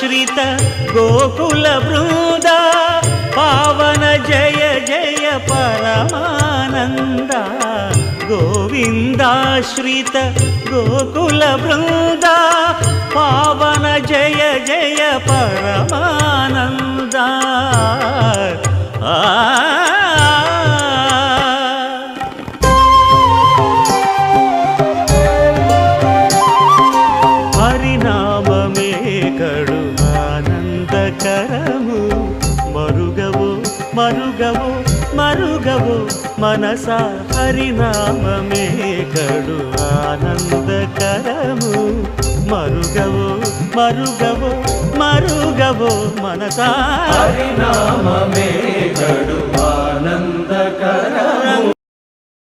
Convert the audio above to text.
గోవిందాశ్రిత గోకుల బృంద పావన జయ జయ పరమానంద గోవిందాశ్రిత గోకుల బృంద పావన జయ జయ పరమానంద హరినామమే కడు ఆనందకరము మరుగవో మరుగవో మరుగవో మనసా హరినామమే కడు ఆనందకరము మరుగవో మరుగవో మరుగవో మనసా హరినామమే కడు ఆనందకరము